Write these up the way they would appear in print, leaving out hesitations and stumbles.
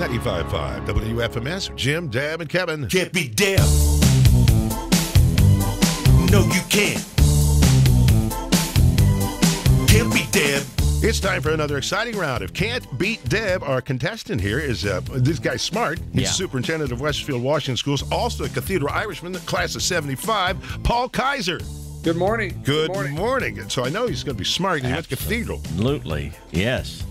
95.5 WFMS, Jim, Deb, and Kevin. Can't be Deb. No, you can't. Can't be Deb. It's time for another exciting round of Can't Beat Deb. Our contestant here is this guy's smart. He's superintendent of Westfield, Washington Schools, also a Cathedral Irishman, the class of 75, Paul Kaiser. Good morning. Good morning. So I know he's going to be smart. He went to Cathedral. Absolutely. Yes.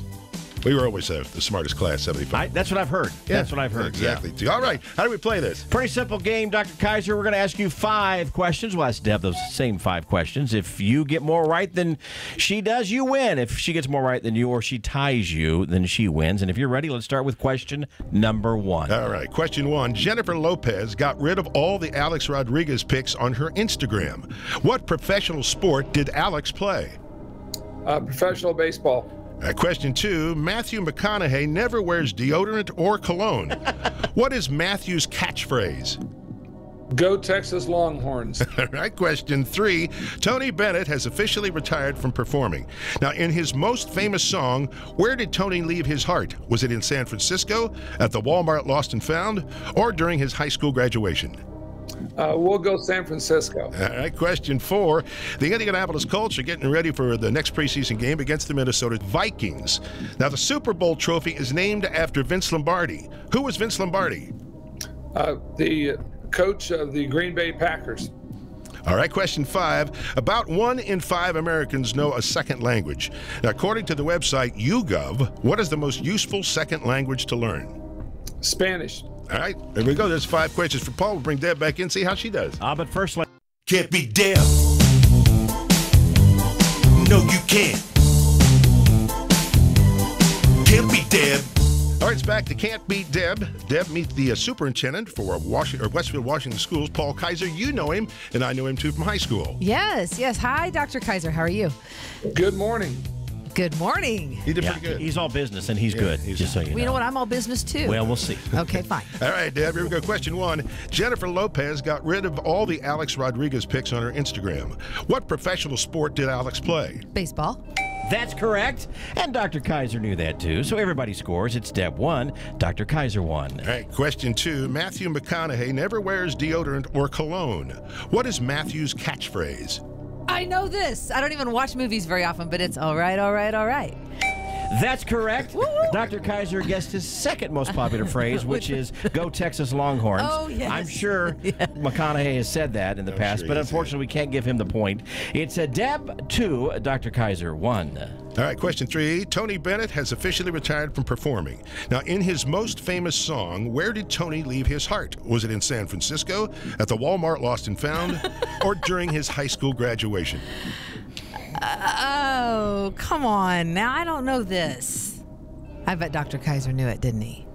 We were always the smartest class, 75. That's what I've heard. Yeah, That's what I've heard. Exactly. Yeah. All right. How do we play this? Pretty simple game, Dr. Kaiser. We're going to ask you 5 questions. We'll ask Deb those same 5 questions. If you get more right than she does, you win. If she gets more right than you or she ties you, then she wins. And if you're ready, let's start with question number 1. All right. Question 1. Jennifer Lopez got rid of all the Alex Rodriguez pics on her Instagram. What professional sport did Alex play? Professional baseball. Question 2. Matthew McConaughey never wears deodorant or cologne. What is Matthew's catchphrase? Go Texas Longhorns. All right. Question 3. Tony Bennett has officially retired from performing. Now, in his most famous song, where did Tony leave his heart? Was it in San Francisco, at the Walmart Lost and Found, or during his high school graduation? We'll go San Francisco. All right. Question 4. The Indianapolis Colts are getting ready for the next preseason game against the Minnesota Vikings. Now, the Super Bowl trophy is named after Vince Lombardi. Who was Vince Lombardi? The coach of the Green Bay Packers. All right. Question 5. About 1 in 5 Americans know a second language. Now, according to the website YouGov, what is the most useful second language to learn? Spanish. All right, there we go. There's 5 questions for Paul. We'll bring Deb back in, see how she does. But first, Can't be Deb. No, you can't. Can't be Deb. All right, it's back to Can't Beat Deb. Deb, meet the superintendent for Westfield, Washington Schools, Paul Kaiser. You know him, and I know him too from high school. Yes. Hi, Dr. Kaiser. How are you? Good morning. Good morning. He did pretty good. He's all business, and he's good, just so you know. Well, you know what? I'm all business, too. Well, we'll see. Okay, fine. All right, Deb, here we go. Question 1. Jennifer Lopez got rid of all the Alex Rodriguez pics on her Instagram. What professional sport did Alex play? Baseball. That's correct. And Dr. Kaiser knew that, too. So everybody scores. It's Deb 1, Dr. Kaiser 1. All right, question 2. Matthew McConaughey never wears deodorant or cologne. What is Matthew's catchphrase? I know this. I don't even watch movies very often, but it's all right, all right, all right. That's correct. Dr. Kaiser guessed his second most popular phrase, which is "Go Texas Longhorns." Oh, yes. I'm sure McConaughey has said that in the past, but unfortunately we can't give him the point. It's a Deb 2, Dr. Kaiser 1. All right, question 3. Tony Bennett has officially retired from performing. Now, in his most famous song, where did Tony leave his heart? Was it in San Francisco, at the Walmart Lost and Found, or during his high school graduation? Oh, come on. Now, I don't know this. I bet Dr. Kaiser knew it, didn't he?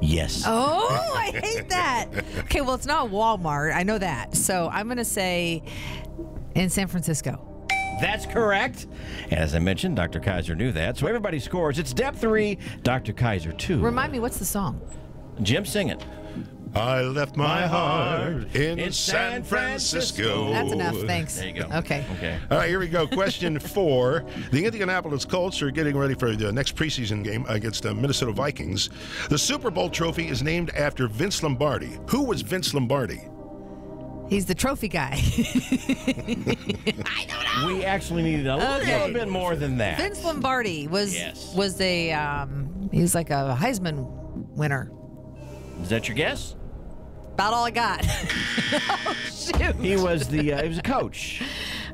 Yes. Oh, I hate that. Okay, well, it's not Walmart. I know that. So I'm going to say in San Francisco. That's correct. As I mentioned, Dr. Kaiser knew that. So everybody scores. It's Deb 3, Dr. Kaiser 2. Remind me, what's the song? Jim, sing it. I left my heart in San Francisco. That's enough. Thanks. There you go. Okay. All right, here we go. Question 4. The Indianapolis Colts are getting ready for the next preseason game against the Minnesota Vikings. The Super Bowl trophy is named after Vince Lombardi. Who was Vince Lombardi? He's the trophy guy. I don't know. We actually needed a little bit more than that. Vince Lombardi was a he was like a Heisman winner. Is that your guess? About all I got. Oh, shoot. He was he was a coach.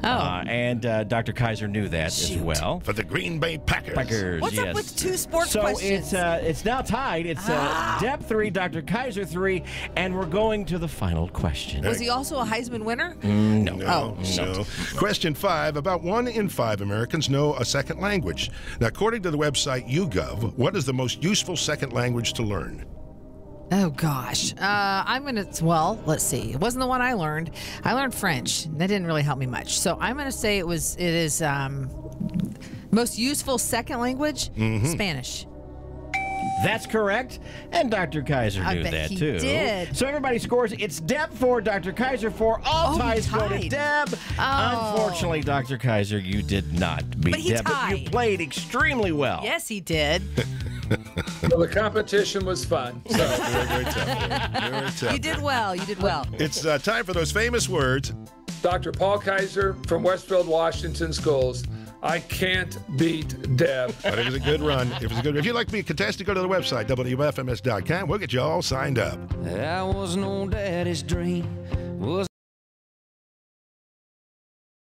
Oh. And Dr. Kaiser knew that as well. For the Green Bay Packers. What's up with 2 sports questions? So it's now tied. It's Deb 3, Dr. Kaiser 3, and we're going to the final question. Was he also a Heisman winner? No. No. Question 5. About 1 in 5 Americans know a second language. Now, according to the website YouGov, what is the most useful second language to learn? Oh, gosh. I'm going to, well, let's see. It wasn't the one I learned. I learned French. That didn't really help me much. So I'm going to say it is most useful second language, Spanish. That's correct. And Dr. Kaiser knew that, too. He did. So everybody scores. It's Deb 4, Dr. Kaiser 4. All ties go to Deb. Unfortunately, Dr. Kaiser, you did not beat Deb. But you played extremely well. Yes, he did. Well, the competition was fun. So Very tough. Very tough. You did well. You did well. It's time for those famous words. Dr. Paul Kaiser from Westfield, Washington Schools. I can't beat Deb. But it was a good run. If you'd like to be a contestant, go to the website, WFMS.com. We'll get you all signed up. That was no daddy's dream. Was